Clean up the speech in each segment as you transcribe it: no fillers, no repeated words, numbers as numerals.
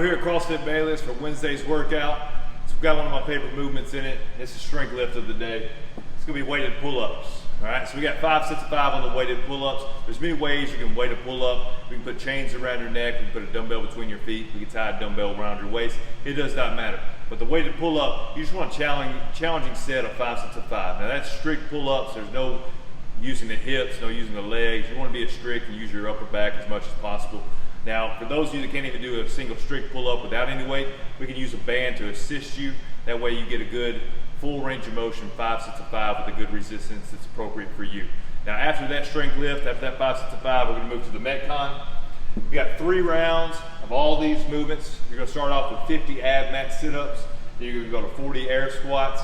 we're here at CrossFit Bayless for Wednesday's workout. So we've got one of my favorite movements in it. It's the strength lift of the day. It's gonna be weighted pull-ups. All right, so we got 5 sets of 5 on the weighted pull-ups. There's many ways you can weight a pull-up. We can put chains around your neck. We can put a dumbbell between your feet. We can tie a dumbbell around your waist. It does not matter. But the weighted pull-up, you just want a challenging set of 5 sets of 5. Now that's strict pull-ups. There's no using the hips, no using the legs. You want to be as strict and use your upper back as much as possible. Now, for those of you that can't even do a single strict pull-up without any weight, we can use a band to assist you. That way you get a good full range of motion, 5 sets of 5 with a good resistance that's appropriate for you. Now, after that strength lift, after that 5 sets of 5, we're going to move to the Metcon. We got 3 rounds of all these movements. You're going to start off with 50 ab mat sit-ups. Then you're going to go to 40 air squats,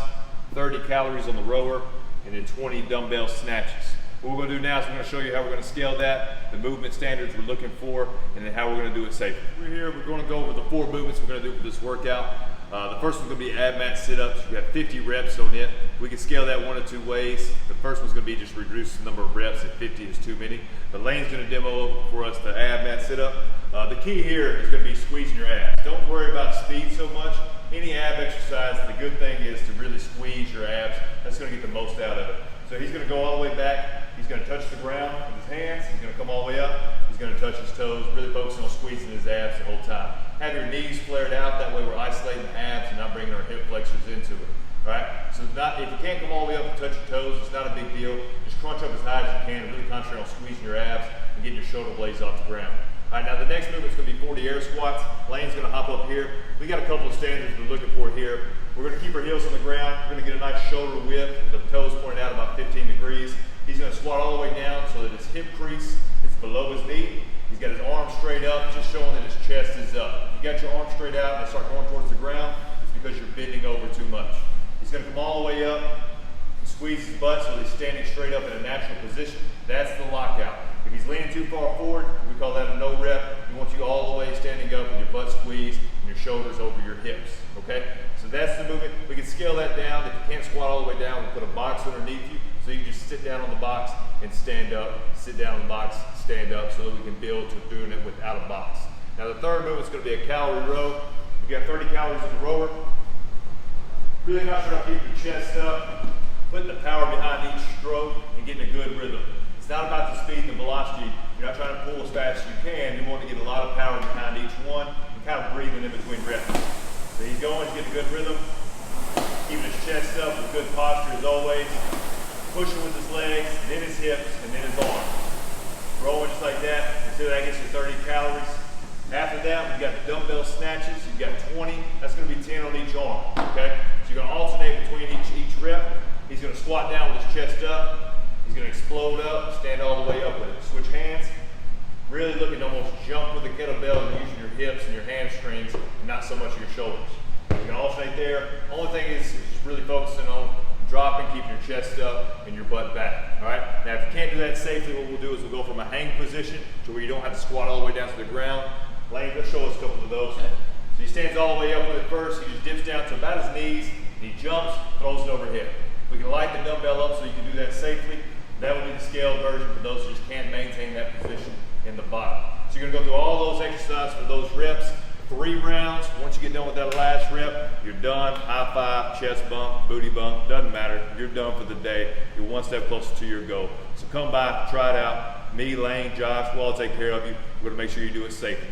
30 calories on the rower, and then 20 dumbbell snatches. What we're going to do now is we're going to show you how we're going to scale that, the movement standards we're looking for, and then how we're going to do it safely. We're here, we're going to go over the 4 movements we're going to do for this workout. The first one's going to be ab mat sit-ups. We got 50 reps on it. We can scale that 1 of 2 ways. The first one's going to be just reduce the number of reps if 50 is too many. But Lane's going to demo for us the ab mat sit-up. The key here is going to be squeezing your abs. Don't worry about speed so much. Any ab exercise, the good thing is to really squeeze your abs. That's going to get the most out of it. So he's going to go all the way back. He's going to touch the ground with his hands. He's going to come all the way up. He's going to touch his toes, really focusing on squeezing his abs the whole time. Have your knees flared out. That way we're isolating the abs and not bringing our hip flexors into it. All right? So if you can't come all the way up and touch your toes, it's not a big deal. Just crunch up as high as you can and really concentrate on squeezing your abs and getting your shoulder blades off the ground. All right, now the next movement is going to be 40 air squats. Lane's going to hop up here. We got a couple of standards we're looking for here. We're going to keep our heels on the ground. We're going to get a nice shoulder width, the toes pointed out about 15 degrees. He's going to squat all the way down so that his hip crease is below his knee. He's got his arms straight up, just showing that his chest is up. You got your arms straight out and they start going towards the ground, it's because you're bending over too much. He's going to come all the way up, squeeze his butt so that he's standing straight up in a natural position. That's the lockout. If he's leaning too far forward, we call that a no rep. We want you all the way standing up with your butt squeezed and your shoulders over your hips, okay? So that's the movement. We can scale that down. If you can't squat all the way down, we put a box underneath you so you can just sit down on the box and stand up, sit down on the box, stand up, so that we can build to doing it without a box. Now the third movement is going to be a calorie row. We got 30 calories in the rower. Really concentrate on keeping your chest up, putting the power behind each stroke and getting a good rhythm. It's not about the speed and the velocity. You're not trying to pull as fast as you can. You want to get a lot of power behind each one and kind of breathing in between reps. So he's going, he's getting a good rhythm, keeping his chest up with good posture as always, pushing with his legs, then his hips, and then his arms. Rolling just like that until that gets you 30 calories. After that, we've got the dumbbell snatches. You've got 20. That's going to be 10 on each arm, okay? So you're going to alternate between each rep. He's going to squat down with his chest up. He's going to explode up, stand all the way up with it. Switch hands. Really looking to almost jump with the kettlebell and using your hips and your hamstrings and not so much your shoulders. You can alternate there. Only thing is just really focusing on dropping, keeping your chest up and your butt back. All right? Now, if you can't do that safely, what we'll do is we'll go from a hang position to where you don't have to squat all the way down to the ground. Lane, go show us a couple of those. So he stands all the way up with it first. He just dips down to about his knees. And he jumps, throws it overhead. We can light the dumbbell up so you can do that safely. That will be the scaled version for those who just can't maintain that position in the bottom. So you're going to go through all those exercises for those reps, 3 rounds. Once you get done with that last rep, you're done. High five, chest bump, booty bump, doesn't matter. You're done for the day. You're one step closer to your goal. So come by, try it out. Me, Lane, Josh, we'll all take care of you. We're going to make sure you do it safely.